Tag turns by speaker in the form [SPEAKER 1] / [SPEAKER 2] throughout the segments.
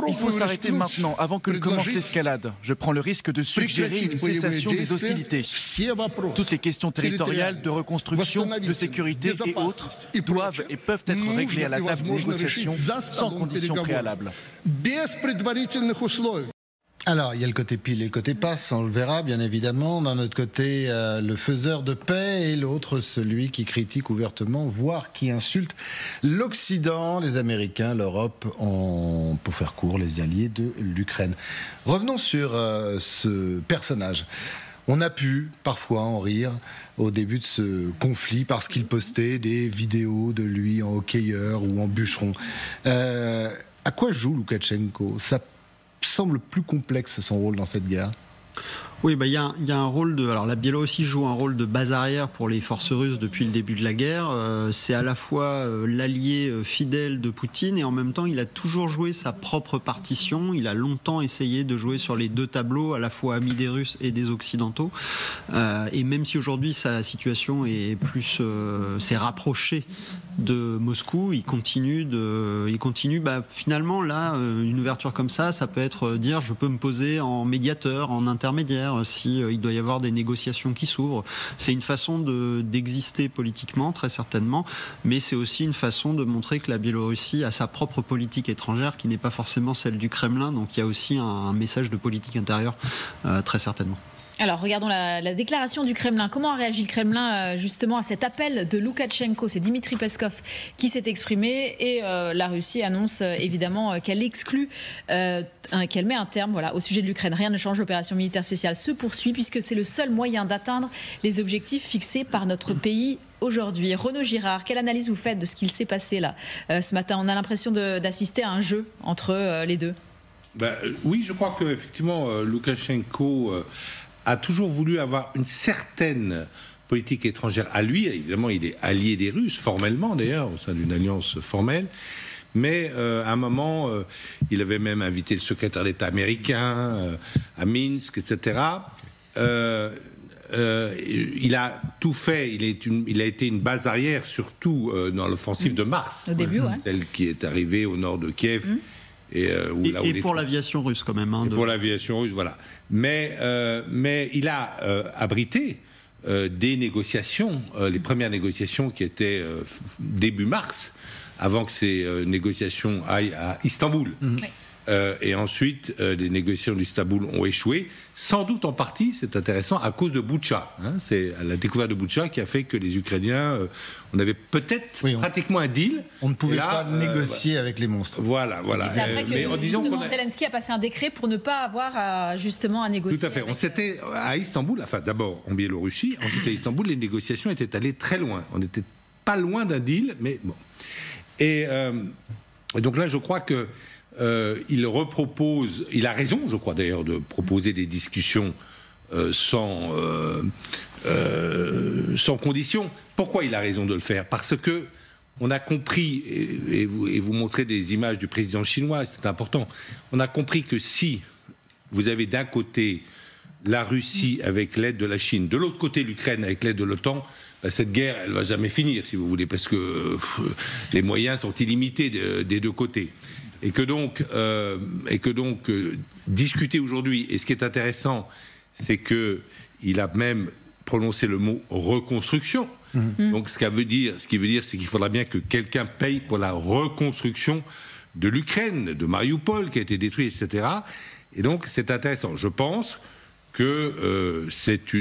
[SPEAKER 1] Il faut s'arrêter maintenant, avant que ne commence l'escalade. Je prends le risque de suggérer une cessation des hostilités. Toutes les questions territoriales, de reconstruction, de sécurité et autres doivent et peuvent être réglées à la table de négociation sans conditions préalables.
[SPEAKER 2] Alors, il y a le côté pile et le côté passe, on le verra bien évidemment. D'un autre côté, le faiseur de paix et l'autre, celui qui critique ouvertement, voire qui insulte l'Occident, les Américains, l'Europe, pour faire court, les alliés de l'Ukraine. Revenons sur ce personnage. On a pu parfois en rire au début de ce conflit parce qu'il postait des vidéos de lui en hockeyeur ou en bûcheron. À quoi joue Loukachenko ? Ça semble plus complexe son rôle dans cette guerre.
[SPEAKER 3] Oui, il y a un rôle de... Alors la Biélorussie joue un rôle de base arrière pour les forces russes depuis le début de la guerre. C'est à la fois l'allié fidèle de Poutine et en même temps il a toujours joué sa propre partition. Il a longtemps essayé de jouer sur les deux tableaux, à la fois ami des Russes et des Occidentaux. Et même si aujourd'hui sa situation est plus... s'est rapprochée de Moscou, il continue. Finalement là, une ouverture comme ça peut être dire je peux me poser en médiateur, en intermédiaire, si il doit y avoir des négociations qui s'ouvrent. C'est une façon d'exister politiquement, très certainement, mais c'est aussi une façon de montrer que la Biélorussie a sa propre politique étrangère qui n'est pas forcément celle du Kremlin, donc il y a aussi un message de politique intérieure, très certainement.
[SPEAKER 4] Alors, regardons la déclaration du Kremlin. Comment a réagi le Kremlin justement à cet appel de Loukachenko? C'est Dmitri Peskov qui s'est exprimé et la Russie annonce évidemment qu'elle exclut, qu'elle met un terme au sujet de l'Ukraine. Rien ne change, l'opération militaire spéciale se poursuit puisque c'est le seul moyen d'atteindre les objectifs fixés par notre pays aujourd'hui. Renaud Girard, quelle analyse vous faites de ce qu'il s'est passé là ce matin? On a l'impression d'assister à un jeu entre les deux.
[SPEAKER 5] Oui, je crois qu'effectivement, Loukachenko a toujours voulu avoir une certaine politique étrangère à lui. Évidemment, il est allié des Russes, formellement d'ailleurs, au sein d'une alliance formelle. Mais à un moment, il avait même invité le secrétaire d'État américain à Minsk, etc. Il a tout fait. Il a été une base arrière, surtout dans l'offensive de mars.
[SPEAKER 4] Au début,
[SPEAKER 5] celle qui est arrivée au nord de Kiev. Et
[SPEAKER 3] pour l'aviation russe quand même.
[SPEAKER 5] Pour l'aviation russe, voilà. Mais il a abrité des négociations, les premières négociations qui étaient début mars, avant que ces négociations aillent à Istanbul. Et ensuite, les négociations d'Istanbul ont échoué, sans doute en partie, c'est intéressant, à cause de Boutcha. C'est la découverte de Boutcha qui a fait que les Ukrainiens, on avait peut-être pratiquement un deal.
[SPEAKER 2] On ne pouvait pas négocier avec les monstres.
[SPEAKER 5] Voilà.
[SPEAKER 4] C'est après que Zelensky a passé un décret pour ne pas avoir justement à négocier.
[SPEAKER 5] Tout à fait. On s'était à Istanbul, enfin d'abord en Biélorussie, ensuite à Istanbul, les négociations étaient allées très loin. On n'était pas loin d'un deal, mais bon. Et donc là, je crois que il repropose, il a raison, je crois d'ailleurs, de proposer des discussions sans condition. Pourquoi il a raison de le faire? Parce que on a compris, et vous montrez des images du président chinois, c'est important, on a compris que si vous avez d'un côté la Russie avec l'aide de la Chine, de l'autre côté l'Ukraine avec l'aide de l'OTAN, cette guerre, elle ne va jamais finir, si vous voulez, parce que les moyens sont illimités des deux côtés. Et que donc discuter aujourd'hui, et ce qui est intéressant, c'est qu'il a même prononcé le mot reconstruction. Donc ce qui veut dire, c'est qu'il faudra bien que quelqu'un paye pour la reconstruction de l'Ukraine, de Mariupol, qui a été détruit, etc. Et donc c'est intéressant. Je pense que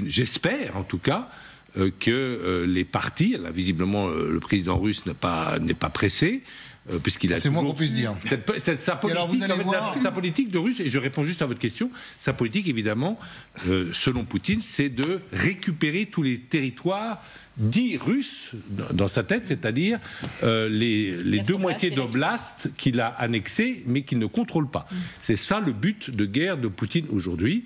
[SPEAKER 5] j'espère en tout cas, que les partis, là visiblement le président russe n'est pas pressé, puisqu'il a
[SPEAKER 2] c'est moins qu'on puisse dire.
[SPEAKER 5] Sa politique de russe, et je réponds juste à votre question, sa politique évidemment, selon Poutine, c'est de récupérer tous les territoires dits russes dans sa tête, c'est-à-dire les deux moitiés d'oblast qu'il a annexées mais qu'il ne contrôle pas. C'est ça le but de guerre de Poutine aujourd'hui.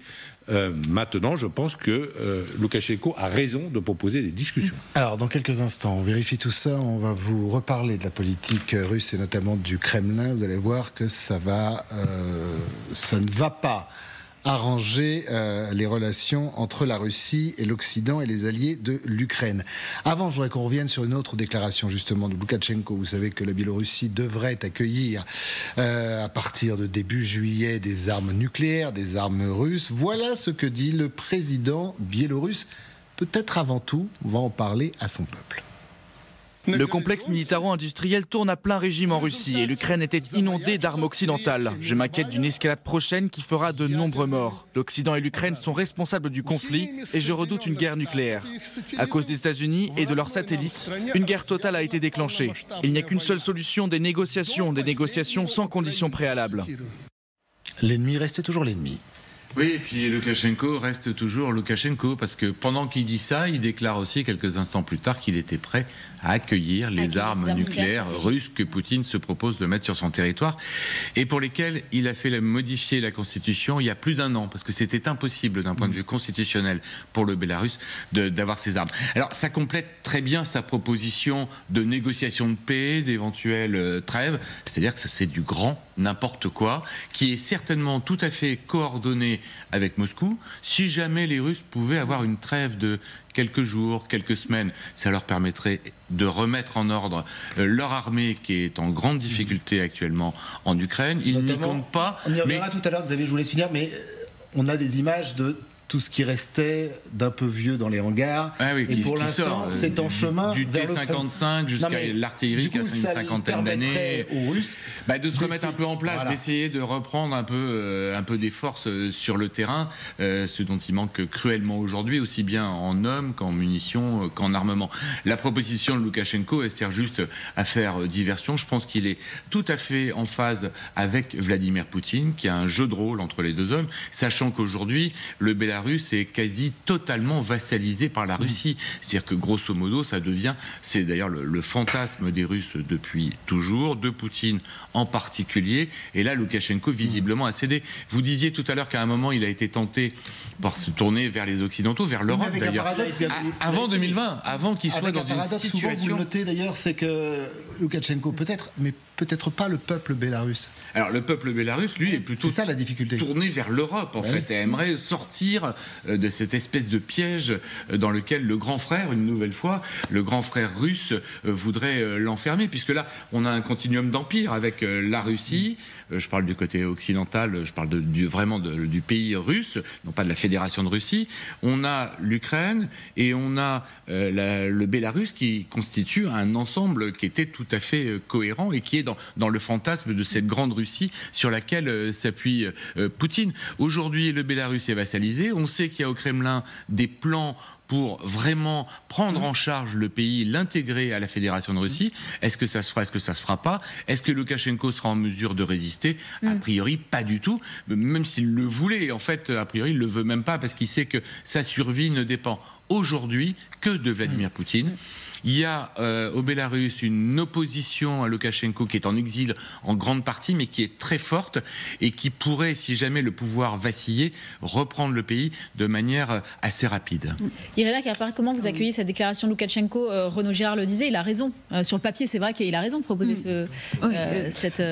[SPEAKER 5] Maintenant, je pense que Loukachenko a raison de proposer des discussions.
[SPEAKER 2] Alors, dans quelques instants, on vérifie tout ça. On va vous reparler de la politique russe et notamment du Kremlin. Vous allez voir que ça ne va pas arranger les relations entre la Russie et l'Occident et les alliés de l'Ukraine. Avant, je voudrais qu'on revienne sur une autre déclaration justement de Loukachenko. Vous savez que la Biélorussie devrait accueillir à partir de début juillet des armes nucléaires, des armes russes. Voilà ce que dit le président biélorusse. Peut-être avant tout, on va en parler à son peuple.
[SPEAKER 1] Le complexe militaro-industriel tourne à plein régime en Russie et l'Ukraine était inondée d'armes occidentales. Je m'inquiète d'une escalade prochaine qui fera de nombreux morts. L'Occident et l'Ukraine sont responsables du conflit et je redoute une guerre nucléaire. À cause des États-Unis et de leurs satellites, une guerre totale a été déclenchée. Il n'y a qu'une seule solution, des négociations sans conditions préalables.
[SPEAKER 2] L'ennemi reste toujours l'ennemi.
[SPEAKER 6] Oui, et puis Loukachenko reste toujours Loukachenko, parce que pendant qu'il dit ça, il déclare aussi quelques instants plus tard qu'il était prêt à accueillir les armes nucléaires russes que Poutine se propose de mettre sur son territoire, et pour lesquelles il a fait modifier la Constitution il y a plus d'1 an, parce que c'était impossible d'un point de vue constitutionnel pour le Bélarus d'avoir ces armes. Alors ça complète très bien sa proposition de négociation de paix, d'éventuelles trêves, c'est-à-dire que c'est du grand n'importe quoi, qui est certainement tout à fait coordonné avec Moscou. Si jamais les Russes pouvaient avoir une trêve de quelques jours, quelques semaines, ça leur permettrait de remettre en ordre leur armée qui est en grande difficulté actuellement en Ukraine. Ils n'y comptent pas.
[SPEAKER 2] On y reviendra tout à l'heure, Xavier, je vous laisse finir, mais on a des images de tout ce qui restait d'un peu vieux dans les hangars.
[SPEAKER 6] Ah oui,
[SPEAKER 2] et pour l'instant, c'est en chemin
[SPEAKER 6] du
[SPEAKER 2] vers
[SPEAKER 6] T-55 jusqu'à l'artillerie qui a une cinquantaine d'années.
[SPEAKER 2] Aux Russes
[SPEAKER 6] de se remettre un peu en place, d'essayer de reprendre un peu des forces sur le terrain, ce dont il manque cruellement aujourd'hui, aussi bien en hommes qu'en munitions, qu'en armement. La proposition de Loukachenko, elle sert juste à faire diversion. Je pense qu'il est tout à fait en phase avec Vladimir Poutine, qui a un jeu de rôle entre les deux hommes, sachant qu'aujourd'hui, le Bélarus est quasi totalement vassalisé par la Russie. C'est-à-dire que grosso modo, ça devient, c'est d'ailleurs le fantasme des Russes depuis toujours, de Poutine en particulier. Et là, Loukachenko visiblement a cédé. Vous disiez tout à l'heure qu'à un moment, il a été tenté par se tourner vers les Occidentaux, vers l'Europe d'ailleurs. Avant 2020, avant qu'il soit dans une situation...
[SPEAKER 2] Souvent, vous le notez d'ailleurs, c'est que Loukachenko peut-être, mais peut-être pas le peuple bélarus.
[SPEAKER 6] Alors le peuple bélarus, lui, est plutôt
[SPEAKER 2] ça, la difficulté.
[SPEAKER 6] Tourné vers l'Europe, en fait, et aimerait sortir de cette espèce de piège dans lequel le grand frère, une nouvelle fois, le grand frère russe voudrait l'enfermer, puisque là, on a un continuum d'empire avec la Russie, je parle du côté occidental, je parle vraiment du pays russe, non pas de la Fédération de Russie, on a l'Ukraine et on a le Bélarus qui constitue un ensemble qui était tout à fait cohérent et qui est dans le fantasme de cette grande Russie sur laquelle s'appuie Poutine. Aujourd'hui, le Bélarus est vassalisé. On sait qu'il y a au Kremlin des plans pour vraiment prendre en charge le pays, l'intégrer à la Fédération de Russie. Est-ce que ça se fera, est-ce que ça se fera pas? Est-ce que Loukachenko sera en mesure de résister? A priori, pas du tout. Même s'il le voulait, en fait, a priori, il le veut même pas parce qu'il sait que sa survie ne dépend aujourd'hui que de Vladimir Poutine. Il y a au Bélarus une opposition à Loukachenko qui est en exil en grande partie, mais qui est très forte et qui pourrait, si jamais le pouvoir vacillait, reprendre le pays de manière assez rapide.
[SPEAKER 4] Irina Kerper, comment vous accueillez cette déclaration de Loukachenko? Renaud Girard le disait, il a raison. Sur le papier, c'est vrai qu'il a raison de proposer cette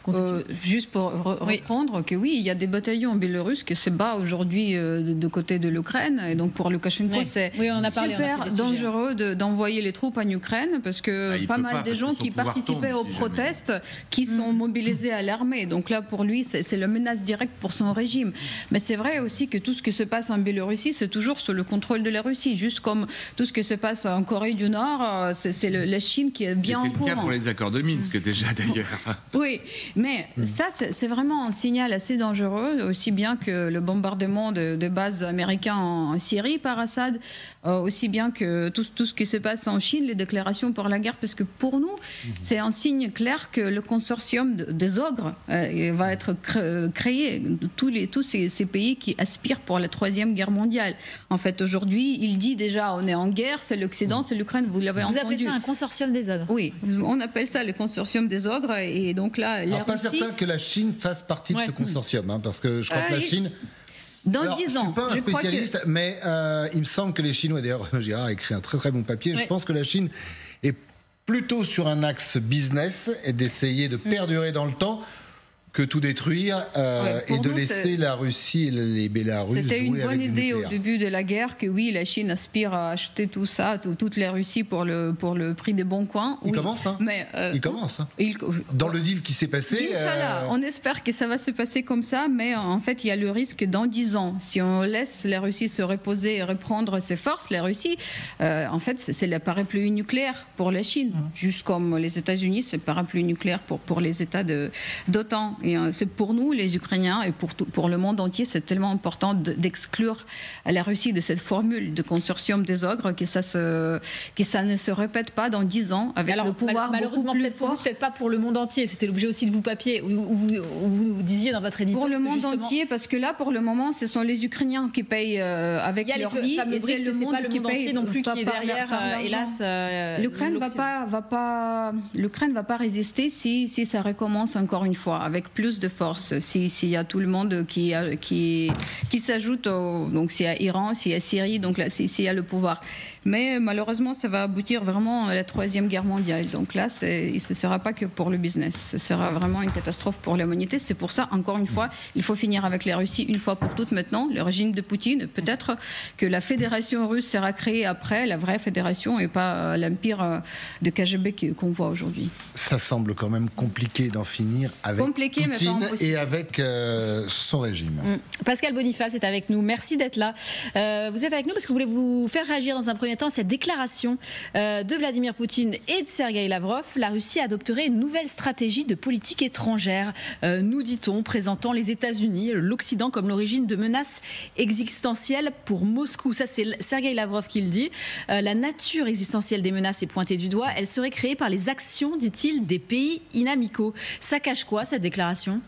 [SPEAKER 4] concession.
[SPEAKER 7] Juste pour reprendre, que oui, il y a des bataillons biélorusses qui se battent aujourd'hui de côté de l'Ukraine. Et donc pour Loukachenko, c'est super dangereux d'envoyer les troupes en Ukraine, parce que pas mal de gens qui participaient aux protestes qui sont mobilisés à l'armée. Donc là, pour lui, c'est la menace directe pour son régime. Mais c'est vrai aussi que tout ce qui se passe en Biélorussie, c'est toujours sous le contrôle de la Russie. Juste comme tout ce qui se passe en Corée du Nord, c'est la Chine qui est bien au courant.
[SPEAKER 6] C'était le cas pour les accords de Minsk, déjà d'ailleurs.
[SPEAKER 7] Oui, mais ça, c'est vraiment un signal assez dangereux, aussi bien que le bombardement de bases américaines en Syrie par Assad, aussi bien que tout ce qui se passe en Chine, les déclarations pour la guerre, parce que pour nous, c'est un signe clair que le consortium des ogres va être créé, tous ces pays qui aspirent pour la 3e guerre mondiale. En fait, aujourd'hui, il dit déjà, on est en guerre, c'est l'Occident, c'est l'Ukraine, vous l'avez entendu.
[SPEAKER 4] Vous appelez ça un consortium des ogres?
[SPEAKER 7] Oui, on appelle ça le consortium des ogres, et donc là, la Russie...
[SPEAKER 2] pas certain que la Chine fasse partie de ce consortium, parce que je crois que la Chine...
[SPEAKER 7] Dans 10 ans,
[SPEAKER 2] je ne suis pas un spécialiste, mais il me semble que les Chinois, d'ailleurs, Girard a écrit un très très bon papier, je pense que la Chine est plutôt sur un axe business et d'essayer de perdurer dans le temps, que tout détruire et de laisser la Russie et les Bélarusses jouer avec
[SPEAKER 7] C'était une bonne idée au
[SPEAKER 2] nucléaire.
[SPEAKER 7] début de la guerre que oui, la Chine aspire à acheter tout ça, toute la Russie pour le prix des bons coins.
[SPEAKER 2] Il commence, hein. Il commence. Hein. Dans le deal qui s'est passé.
[SPEAKER 7] Inch'Allah, on espère que ça va se passer comme ça, mais en fait, il y a le risque dans 10 ans. Si on laisse la Russie se reposer et reprendre ses forces, la Russie, en fait, c'est la parapluie nucléaire pour la Chine, juste comme les États-Unis, c'est parapluie nucléaire pour les États d'OTAN. Et c'est pour nous, les Ukrainiens, et pour le monde entier, c'est tellement important d'exclure la Russie de cette formule de consortium des ogres que ça ne se répète pas dans 10 ans avec le pouvoir
[SPEAKER 4] malheureusement,
[SPEAKER 7] beaucoup plus fort.
[SPEAKER 4] Peut-être pas pour le monde entier. C'était l'objet aussi de vos papiers où vous disiez dans votre édito.
[SPEAKER 7] Pour le monde entier, parce que là, pour le moment, ce sont les Ukrainiens qui payent avec leur vie.
[SPEAKER 4] Et c'est le monde qui paye non plus qui est derrière. Hélas,
[SPEAKER 7] l'Ukraine va pas résister si ça recommence encore une fois avec plus de force, s'il y a tout le monde qui s'ajoute, donc s'il y a Iran, s'il y a Syrie, donc là s'il y a le pouvoir. Mais malheureusement, ça va aboutir vraiment à la 3e guerre mondiale. Donc là, ce ne sera pas que pour le business, ce sera vraiment une catastrophe pour l'humanité. C'est pour ça, encore une fois, il faut finir avec la Russie une fois pour toutes maintenant, le régime de Poutine. Peut-être que la fédération russe sera créée après, la vraie fédération, et pas l'empire de KGB qu'on voit aujourd'hui.
[SPEAKER 2] Ça semble quand même compliqué d'en finir avec Poutine et avec son régime.
[SPEAKER 4] Pascal Boniface est avec nous. Merci d'être là. Vous êtes avec nous parce que vous voulez vous faire réagir dans un premier temps à cette déclaration de Vladimir Poutine et de Sergueï Lavrov. La Russie adopterait une nouvelle stratégie de politique étrangère, nous dit-on, présentant les États-Unis, l'Occident comme l'origine de menaces existentielles pour Moscou. Ça, c'est Sergueï Lavrov qui le dit. La nature existentielle des menaces est pointée du doigt. Elle serait créée par les actions, dit-il, des pays inamicaux. Ça cache quoi, cette déclaration ?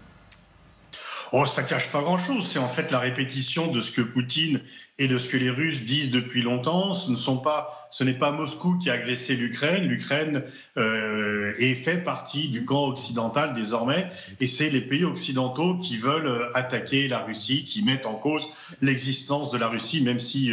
[SPEAKER 8] Oh, ça cache pas grand-chose. C'est en fait la répétition de ce que Poutine et de ce que les Russes disent depuis longtemps. Ce n'est pas Moscou qui a agressé l'Ukraine. L'Ukraine fait partie du camp occidental désormais. Et c'est les pays occidentaux qui veulent attaquer la Russie, qui mettent en cause l'existence de la Russie, même si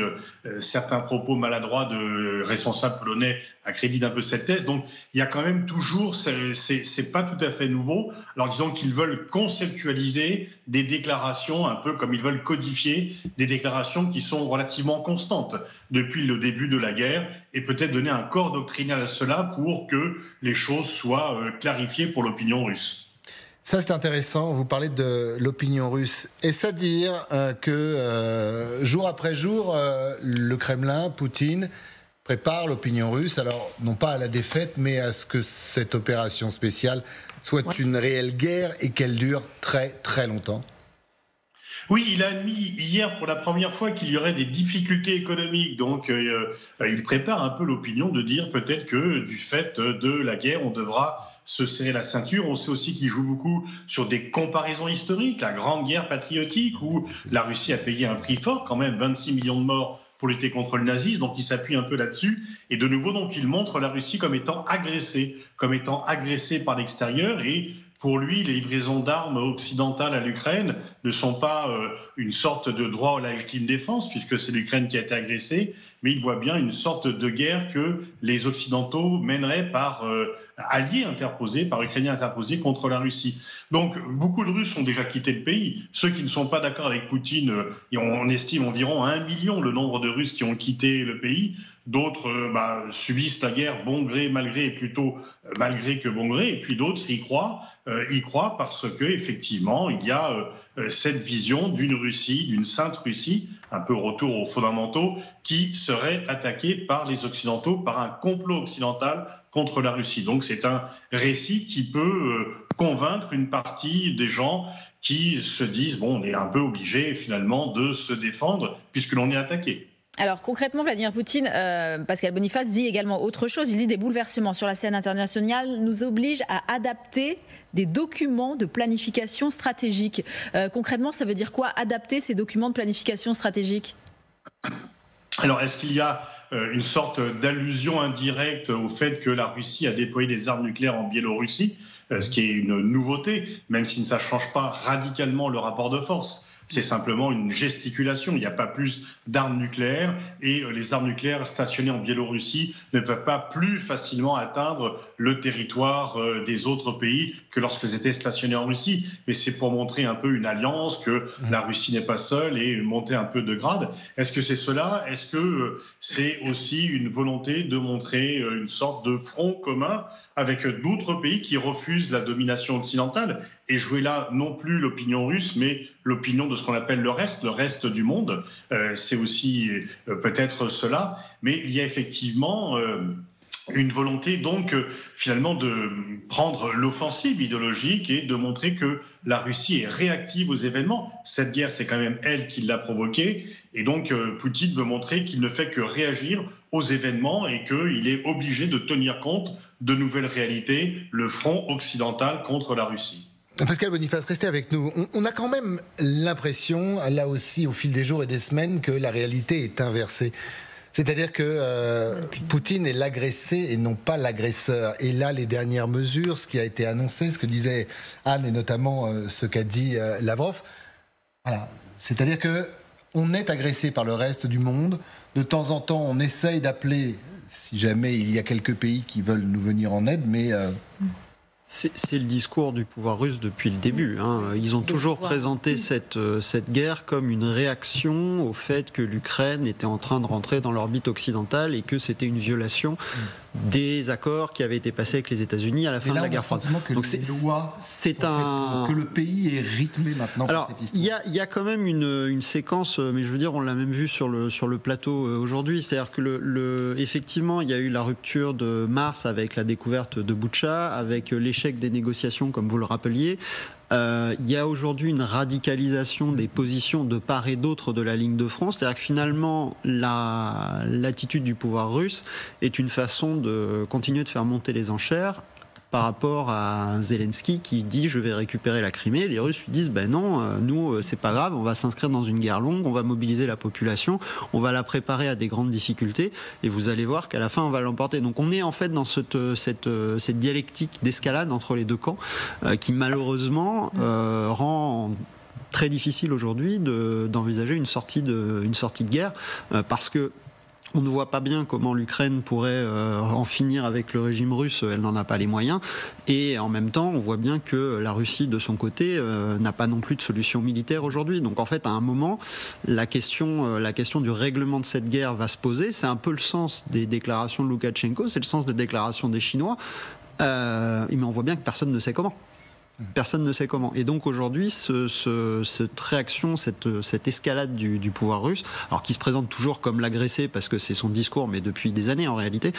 [SPEAKER 8] certains propos maladroits de responsables polonais accréditent un peu cette thèse. Donc il y a quand même toujours, c'est pas tout à fait nouveau. Alors disons qu'ils veulent conceptualiser des déclarations, un peu comme ils veulent codifier des déclarations qui sont relativement constantes depuis le début de la guerre et peut-être donner un corps doctrinal à cela pour que les choses soient clarifiées pour l'opinion russe.
[SPEAKER 2] Ça, c'est intéressant. Vous parlez de l'opinion russe. Est-ce à dire que jour après jour, le Kremlin, Poutine, prépare l'opinion russe, alors non pas à la défaite, mais à ce que cette opération spéciale soit une réelle guerre et qu'elle dure très très longtemps?
[SPEAKER 8] Oui, il a admis hier pour la première fois qu'il y aurait des difficultés économiques. Donc, il prépare un peu l'opinion de dire peut-être que du fait de la guerre, on devra se serrer la ceinture. On sait aussi qu'il joue beaucoup sur des comparaisons historiques. La Grande Guerre patriotique où la Russie a payé un prix fort, quand même 26 millions de morts pour lutter contre le nazisme. Donc, il s'appuie un peu là-dessus. Et de nouveau, donc, il montre la Russie comme étant agressée par l'extérieur. Et pour lui, les livraisons d'armes occidentales à l'Ukraine ne sont pas une sorte de droit à la légitime défense, puisque c'est l'Ukraine qui a été agressée, mais il voit bien une sorte de guerre que les Occidentaux mèneraient par alliés interposés, par Ukrainiens interposés contre la Russie. Donc, beaucoup de Russes ont déjà quitté le pays. Ceux qui ne sont pas d'accord avec Poutine, on estime environ à 1 million le nombre de Russes qui ont quitté le pays. D'autres subissent la guerre bon gré, mal gré, et plutôt malgré que bon gré, et puis d'autres y croient parce que effectivement il y a cette vision d'une Russie, d'une sainte Russie, un peu retour aux fondamentaux, qui serait attaquée par les Occidentaux, par un complot occidental contre la Russie. Donc c'est un récit qui peut convaincre une partie des gens qui se disent bon, on est un peu obligé finalement de se défendre puisque l'on est attaqué.
[SPEAKER 4] Alors concrètement, Vladimir Poutine, Pascal Boniface dit également autre chose. Il dit des bouleversements sur la scène internationale nous obligent à adapter des documents de planification stratégique. Concrètement, ça veut dire quoi, adapter ces documents de planification stratégique ?
[SPEAKER 8] Alors, est-ce qu'il y a une sorte d'allusion indirecte au fait que la Russie a déployé des armes nucléaires en Biélorussie, ce qui est une nouveauté, même si ça ne change pas radicalement le rapport de force. c'est simplement une gesticulation. Il n'y a pas plus d'armes nucléaires et les armes nucléaires stationnées en Biélorussie ne peuvent pas plus facilement atteindre le territoire des autres pays que lorsqu'elles étaient stationnées en Russie. Mais c'est pour montrer un peu une alliance, que la Russie n'est pas seule et monter un peu de grade. Est-ce que c'est cela? Est-ce que c'est aussi une volonté de montrer une sorte de front commun avec d'autres pays qui refusent la domination occidentale et jouer là non plus l'opinion russe, mais l'opinion de ce qu'on appelle le reste du monde? C'est aussi peut-être cela, mais il y a effectivement une volonté donc finalement de prendre l'offensive idéologique et de montrer que la Russie est réactive aux événements. Cette guerre, c'est quand même elle qui l'a provoquée, et donc Poutine veut montrer qu'il ne fait que réagir aux événements et qu'il est obligé de tenir compte de nouvelles réalités, le front occidental contre la Russie.
[SPEAKER 2] Pascal Boniface, restez avec nous. On a quand même l'impression, là aussi au fil des jours et des semaines, que la réalité est inversée. C'est-à-dire que Poutine est l'agressé et non pas l'agresseur. Et là, les dernières mesures, ce qui a été annoncé, ce que disait Anne et notamment ce qu'a dit Lavrov, voilà. C'est-à-dire qu'on est agressé par le reste du monde. De temps en temps, on essaye d'appeler, si jamais il y a quelques pays qui veulent nous venir en aide, mais...
[SPEAKER 3] C'est le discours du pouvoir russe depuis le début. Ils ont toujours présenté cette guerre comme une réaction au fait que l'Ukraine était en train de rentrer dans l'orbite occidentale et que c'était une violation des accords qui avaient été passés avec les États-Unis à la fin de la guerre froide.
[SPEAKER 2] Donc c'est un que le pays est rythmé maintenant.
[SPEAKER 3] Alors par cette histoire. Il y a quand même une séquence, mais je veux dire, on l'a même vu sur le plateau aujourd'hui. C'est-à-dire que effectivement, il y a eu la rupture de mars avec la découverte de Boutcha, avec l'échec des négociations, comme vous le rappeliez. Il y a aujourd'hui une radicalisation des positions de part et d'autre de la ligne de front. C'est-à-dire que finalement, l'attitude du pouvoir russe est une façon de continuer de faire monter les enchères par rapport à Zelensky qui dit je vais récupérer la Crimée. Les Russes lui disent ben non, nous c'est pas grave, on va s'inscrire dans une guerre longue, on va mobiliser la population, on va la préparer à des grandes difficultés et vous allez voir qu'à la fin on va l'emporter. Donc on est en fait dans cette dialectique d'escalade entre les deux camps qui malheureusement rend très difficile aujourd'hui d'envisager une sortie de guerre parce que on ne voit pas bien comment l'Ukraine pourrait en finir avec le régime russe, elle n'en a pas les moyens. Et en même temps, on voit bien que la Russie, de son côté, n'a pas non plus de solution militaire aujourd'hui. Donc en fait, à un moment, la question du règlement de cette guerre va se poser. C'est un peu le sens des déclarations de Loukachenko, c'est le sens des déclarations des Chinois. Mais on voit bien que personne ne sait comment. Personne ne sait comment. Et donc aujourd'hui, cette réaction, cette escalade du pouvoir russe, alors qui se présente toujours comme l'agressé parce que c'est son discours, mais depuis des années en réalité,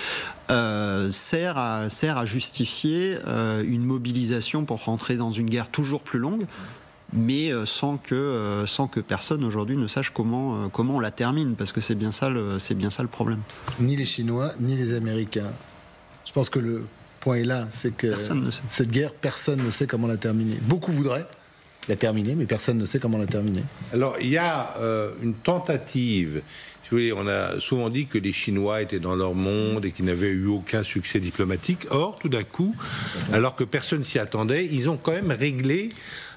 [SPEAKER 3] sert à justifier une mobilisation pour rentrer dans une guerre toujours plus longue, mais sans que personne aujourd'hui ne sache comment on la termine, parce que c'est bien ça le problème.
[SPEAKER 2] Ni les Chinois, ni les Américains. Je pense que le point est là, c'est que cette guerre, personne ne sait comment la terminer. Beaucoup voudraient la terminer, mais personne ne sait comment la terminer.
[SPEAKER 5] Alors, il y a une tentative. Si vous voulez, on a souvent dit que les Chinois étaient dans leur monde et qu'ils n'avaient eu aucun succès diplomatique. Or, tout d'un coup, alors que personne s'y attendait, ils ont quand même réglé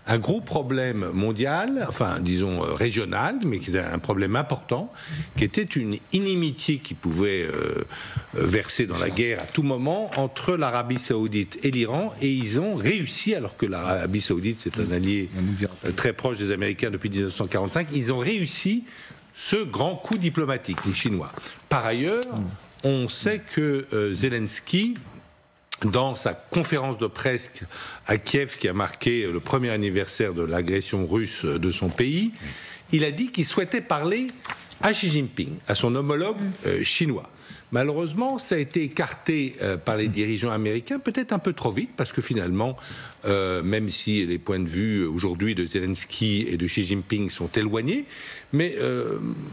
[SPEAKER 5] un gros problème mondial, enfin disons régional, mais qui était un problème important, qui était une inimitié qui pouvait verser dans la guerre à tout moment entre l'Arabie Saoudite et l'Iran, et ils ont réussi, alors que l'Arabie Saoudite c'est un allié très proche des Américains depuis 1945, ils ont réussi ce grand coup diplomatique, les Chinois. Par ailleurs, on sait que Zelensky, dans sa conférence de presse à Kiev qui a marqué le premier anniversaire de l'agression russe de son pays, il a dit qu'il souhaitait parler à Xi Jinping, à son homologue chinois. Malheureusement, ça a été écarté par les dirigeants américains, peut-être un peu trop vite, parce que finalement, même si les points de vue aujourd'hui de Zelensky et de Xi Jinping sont éloignés, mais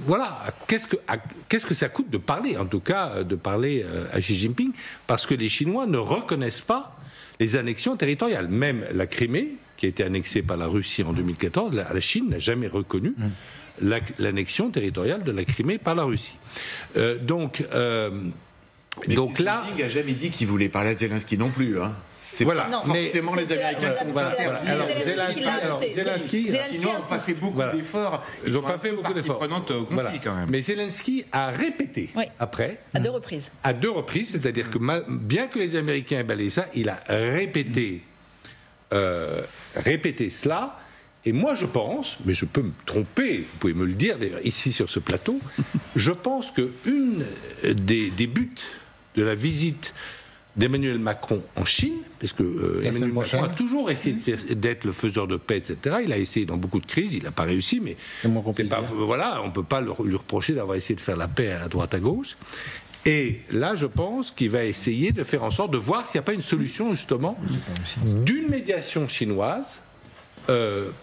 [SPEAKER 5] voilà, qu'est-ce que ça coûte de parler, en tout cas de parler à Xi Jinping, parce que les Chinois ne reconnaissent pas les annexions territoriales. Même la Crimée, qui a été annexée par la Russie en 2014, la Chine n'a jamais reconnu l'annexion territoriale de la Crimée par la Russie. Donc là,
[SPEAKER 6] Xi Jinping n'a jamais dit qu'il voulait parler à Zelensky non plus. Hein. C'est
[SPEAKER 5] voilà.
[SPEAKER 6] pas forcément les Américains combattants.
[SPEAKER 5] Alors Zelensky,
[SPEAKER 6] sinon, on n'a pas fait beaucoup d'efforts.
[SPEAKER 5] Ils n'ont pas fait beaucoup d'efforts.
[SPEAKER 6] Prenante au conflit quand même.
[SPEAKER 5] Mais Zelensky a répété après.
[SPEAKER 4] À 2 reprises.
[SPEAKER 5] À 2 reprises, c'est-à-dire que bien que les Américains aient balayé ça, il a répété cela. Et moi, je pense, mais je peux me tromper, vous pouvez me le dire d'ailleurs ici sur ce plateau, je pense qu'une des buts de la visite d'Emmanuel Macron en Chine, parce que Emmanuel Macron a toujours essayé d'être le faiseur de paix, etc. Il a essayé dans beaucoup de crises, il n'a pas réussi, mais voilà, on ne peut pas lui reprocher d'avoir essayé de faire la paix à droite à gauche. Et là, je pense qu'il va essayer de faire en sorte de voir s'il n'y a pas une solution, justement, d'une médiation chinoise,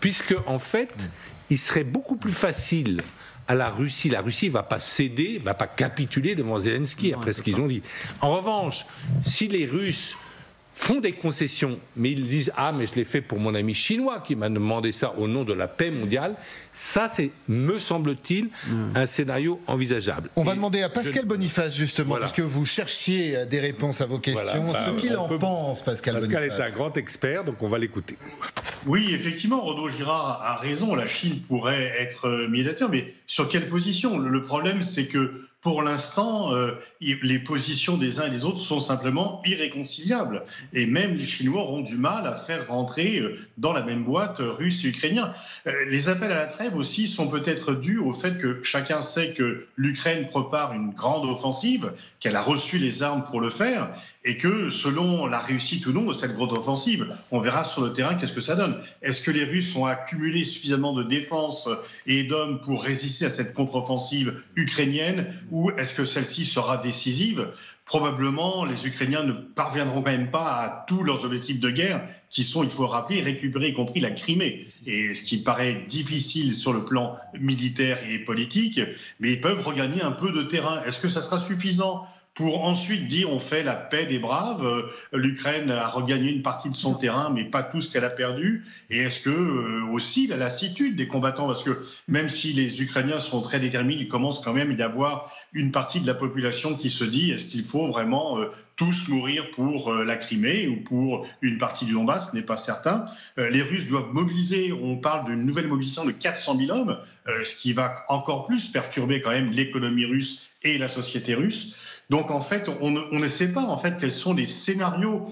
[SPEAKER 5] puisque, en fait, il serait beaucoup plus facile à la Russie ne va pas céder, ne va pas capituler devant Zelensky, après ce qu'ils ont dit. En revanche, si les Russes font des concessions, mais ils disent « Ah, mais je l'ai fait pour mon ami chinois qui m'a demandé ça au nom de la paix mondiale », ça, c'est, me semble-t-il, un scénario envisageable.
[SPEAKER 2] On va demander à Pascal Boniface, justement, parce que vous cherchiez des réponses à vos questions, ce qu'il en pense, Pascal Boniface.
[SPEAKER 5] Pascal est un grand expert, donc on va l'écouter.
[SPEAKER 8] Oui, effectivement, Renaud Girard a raison, la Chine pourrait être médiateur, mais sur quelle position? Le problème, c'est que pour l'instant, les positions des uns et des autres sont simplement irréconciliables. Et même les Chinois auront du mal à faire rentrer dans la même boîte Russes et Ukrainiens. Les appels à la trêve aussi sont peut-être dus au fait que chacun sait que l'Ukraine prépare une grande offensive, qu'elle a reçu les armes pour le faire, et que selon la réussite ou non de cette grande offensive, on verra sur le terrain qu'est-ce que ça donne. Est-ce que les Russes ont accumulé suffisamment de défense et d'hommes pour résister à cette contre-offensive ukrainienne, ou est-ce que celle-ci sera décisive? Probablement, les Ukrainiens ne parviendront quand même pas à tous leurs objectifs de guerre, qui sont, il faut le rappeler, récupérer y compris la Crimée. Et ce qui paraît difficile sur le plan militaire et politique, mais ils peuvent regagner un peu de terrain. Est-ce que ça sera suffisant pour ensuite dire on fait la paix des braves, l'Ukraine a regagné une partie de son terrain, mais pas tout ce qu'elle a perdu. Et est-ce que aussi la lassitude des combattants, parce que même si les Ukrainiens sont très déterminés, il commence quand même à y avoir une partie de la population qui se dit est-ce qu'il faut vraiment tous mourir pour la Crimée ou pour une partie du Donbass, ce n'est pas certain. Les Russes doivent mobiliser, on parle d'une nouvelle mobilisation de 400 000 hommes, ce qui va encore plus perturber quand même l'économie russe et la société russe. Donc en fait, on ne sait pas en fait quels sont les scénarios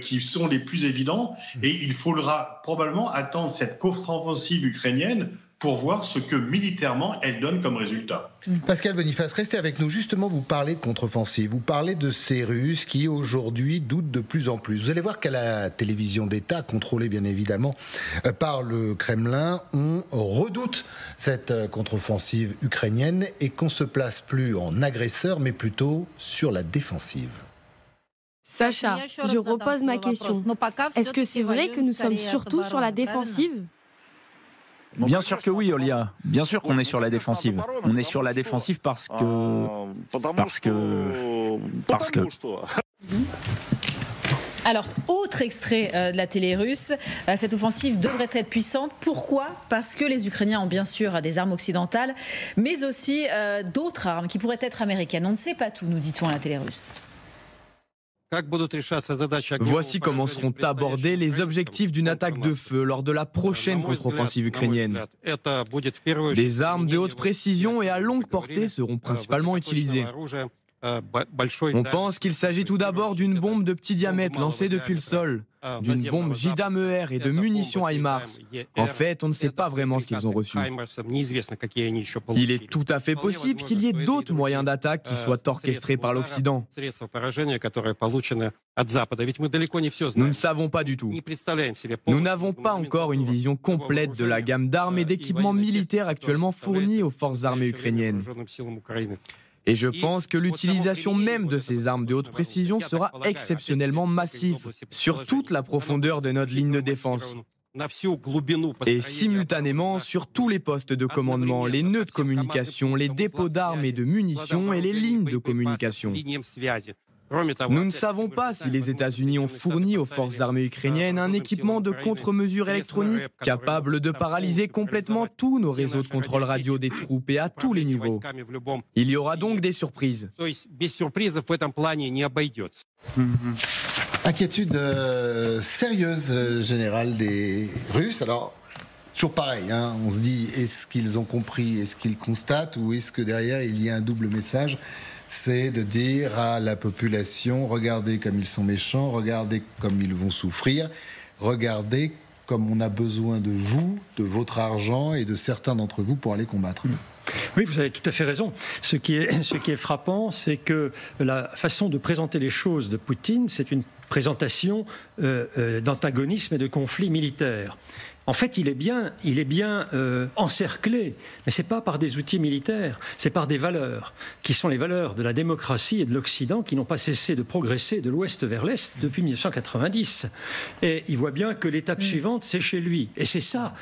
[SPEAKER 8] qui sont les plus évidents, et il faudra probablement attendre cette contre-offensive ukrainienne pour voir ce que militairement elle donne comme résultat.
[SPEAKER 2] Pascal Boniface, restez avec nous. Justement, vous parlez de contre-offensive, vous parlez de ces Russes qui aujourd'hui doutent de plus en plus. Vous allez voir qu'à la télévision d'État, contrôlée bien évidemment par le Kremlin, on redoute cette contre-offensive ukrainienne et qu'on se place plus en agresseur mais plutôt sur la défensive.
[SPEAKER 9] Sacha, je repose ma question. Est-ce que c'est vrai que nous sommes surtout sur la défensive ?
[SPEAKER 10] Bien sûr que oui, Olia. Bien sûr qu'on est sur la défensive. On est sur la défensive parce que...
[SPEAKER 4] Alors, autre extrait de la télé russe, cette offensive devrait être puissante. Pourquoi? Parce que les Ukrainiens ont bien sûr des armes occidentales, mais aussi d'autres armes qui pourraient être américaines. On ne sait pas tout, nous dit-on à la télé russe.
[SPEAKER 11] Voici comment seront abordés les objectifs d'une attaque de feu lors de la prochaine contre-offensive ukrainienne. Des armes de haute précision et à longue portée seront principalement utilisées. On pense qu'il s'agit tout d'abord d'une bombe de petit diamètre lancée depuis le sol, d'une bombe JDAM-ER et de munitions HIMARS. En fait, on ne sait pas vraiment ce qu'ils ont reçu. Il est tout à fait possible qu'il y ait d'autres moyens d'attaque qui soient orchestrés par l'Occident. Nous ne savons pas du tout. Nous n'avons pas encore une vision complète de la gamme d'armes et d'équipements militaires actuellement fournis aux forces armées ukrainiennes. Et je pense que l'utilisation même de ces armes de haute précision sera exceptionnellement massive sur toute la profondeur de notre ligne de défense. Et simultanément sur tous les postes de commandement, les nœuds de communication, les dépôts d'armes et de munitions et les lignes de communication. Nous ne savons pas si les États-Unis ont fourni aux forces armées ukrainiennes un équipement de contre-mesure électronique capable de paralyser complètement tous nos réseaux de contrôle radio des troupes et à tous les niveaux. Il y aura donc des surprises.
[SPEAKER 2] Inquiétude sérieuse générale des Russes. Alors, toujours pareil, hein, on se dit, est-ce qu'ils ont compris, est-ce qu'ils constatent, ou est-ce que derrière il y a un double message? C'est de dire à la population, regardez comme ils sont méchants, regardez comme ils vont souffrir, regardez comme on a besoin de vous, de votre argent et de certains d'entre vous pour aller combattre.
[SPEAKER 12] Oui, vous avez tout à fait raison. Ce qui est frappant, c'est que la façon de présenter les choses de Poutine, c'est une présentation d'antagonisme et de conflit militaire. En fait, il est bien encerclé, mais ce n'est pas par des outils militaires, c'est par des valeurs, qui sont les valeurs de la démocratie et de l'Occident, qui n'ont pas cessé de progresser de l'Ouest vers l'Est depuis 1990. Et il voit bien que l'étape suivante, c'est chez lui. Et c'est ça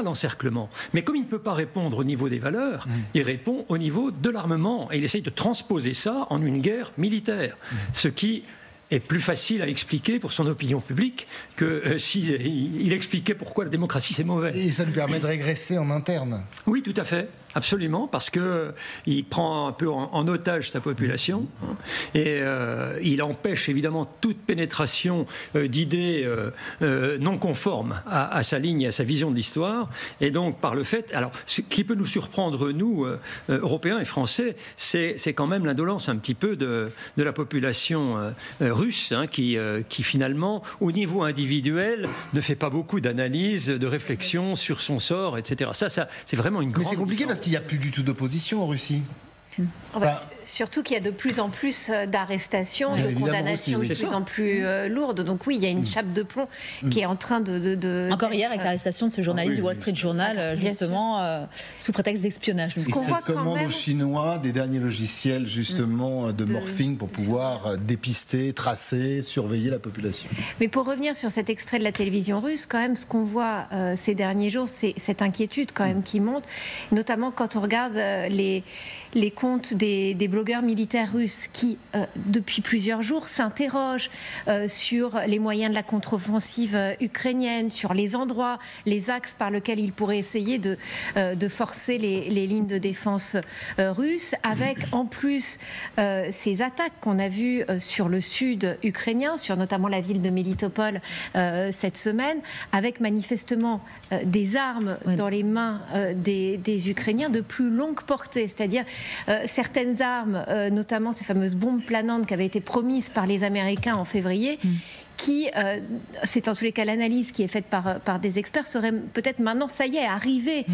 [SPEAKER 12] l'encerclement. Mais comme il ne peut pas répondre au niveau des valeurs, il répond au niveau de l'armement. Et il essaye de transposer ça en une guerre militaire. Ce qui est plus facile à expliquer pour son opinion publique que s'il expliquait pourquoi la démocratie c'est mauvais.
[SPEAKER 2] Et ça lui permet de régresser en interne.
[SPEAKER 12] Oui, tout à fait. Absolument, parce qu'il prend un peu en otage sa population et il empêche évidemment toute pénétration d'idées non conformes à sa ligne et à sa vision de l'histoire. Et donc, par le fait... Alors, ce qui peut nous surprendre, nous, Européens et Français, c'est quand même l'indolence un petit peu de la population russe, hein, qui finalement, au niveau individuel, ne fait pas beaucoup d'analyse, de réflexion sur son sort, etc. Ça c'est vraiment une grande...
[SPEAKER 2] Mais c'est compliqué parce qu'il n'y a plus du tout d'opposition en Russie.
[SPEAKER 13] Surtout qu'il y a de plus en plus d'arrestations, de condamnations de plus en plus lourdes. Donc oui, il y a une chape de plomb qui est en train de...
[SPEAKER 4] Encore hier, avec l'arrestation de ce journaliste du Wall Street Journal, justement, sous prétexte d'espionnage.
[SPEAKER 2] Ce qu'on commande aux Chinois des derniers logiciels, justement, de morphing pour pouvoir dépister, tracer, surveiller la population.
[SPEAKER 13] Mais pour revenir sur cet extrait de la télévision russe, quand même, ce qu'on voit ces derniers jours, c'est cette inquiétude quand même qui monte, notamment quand on regarde les comptes des blogueurs militaires russes qui, depuis plusieurs jours, s'interrogent sur les moyens de la contre-offensive ukrainienne, sur les endroits, les axes par lesquels ils pourraient essayer de forcer les lignes de défense russes, avec en plus ces attaques qu'on a vues sur le sud ukrainien, sur notamment la ville de Melitopol cette semaine, avec manifestement des armes dans les mains des Ukrainiens de plus longue portée, c'est-à-dire certaines armes, notamment ces fameuses bombes planantes qui avaient été promises par les Américains en février, qui, c'est en tous les cas l'analyse qui est faite par des experts, serait peut-être maintenant, ça y est, arrivé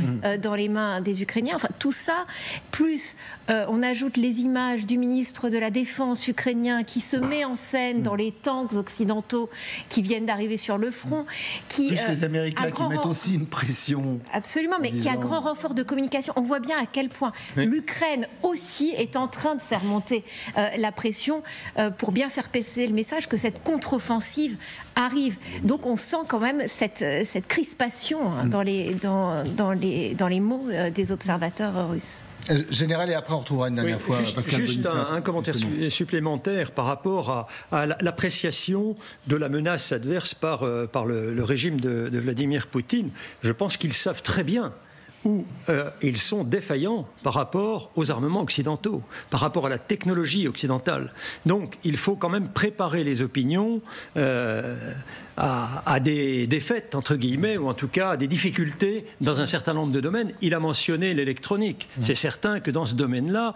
[SPEAKER 13] dans les mains des Ukrainiens. Enfin, tout ça, plus on ajoute les images du ministre de la Défense ukrainien qui se met en scène dans les tanks occidentaux qui viennent d'arriver sur le front. Qui,
[SPEAKER 2] plus les Américains qui mettent aussi une pression.
[SPEAKER 13] Absolument, mais qui a grand renfort de communication. On voit bien à quel point l'Ukraine aussi est en train de faire monter la pression pour bien faire passer le message que cette contre-offensive arrive. Donc on sent quand même cette crispation dans les mots des observateurs russes.
[SPEAKER 2] Général, et après on retrouvera une dernière fois Pascal
[SPEAKER 12] Juste
[SPEAKER 2] Bonissin,
[SPEAKER 12] un commentaire supplémentaire par rapport à l'appréciation de la menace adverse par le régime de Vladimir Poutine. Je pense qu'ils savent très bien où ils sont défaillants par rapport aux armements occidentaux, par rapport à la technologie occidentale. Donc il faut quand même préparer les opinions à des défaites, entre guillemets, ou en tout cas à des difficultés dans un certain nombre de domaines. Il a mentionné l'électronique. C'est certain que dans ce domaine-là,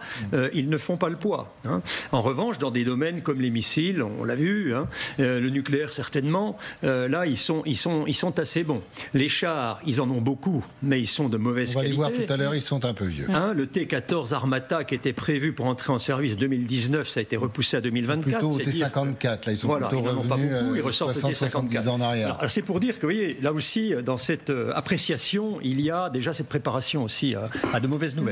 [SPEAKER 12] ils ne font pas le poids. Hein. En revanche, dans des domaines comme les missiles, on l'a vu, hein, le nucléaire certainement, là ils sont assez bons. Les chars, ils en ont beaucoup, mais ils sont de mauvaise qualité.
[SPEAKER 2] On va les voir tout à l'heure, ils sont un peu vieux.
[SPEAKER 12] Hein, le T-14 Armata qui était prévu pour entrer en service 2019, ça a été repoussé à 2024.
[SPEAKER 2] Plutôt au T-54, là ils sont plutôt
[SPEAKER 12] ils
[SPEAKER 2] revenus
[SPEAKER 12] pas beaucoup, ils ressortent au T-54.
[SPEAKER 2] En arrière.
[SPEAKER 12] Alors, c'est pour dire que, vous voyez, là aussi, dans cette appréciation, il y a déjà cette préparation aussi à de mauvaises nouvelles.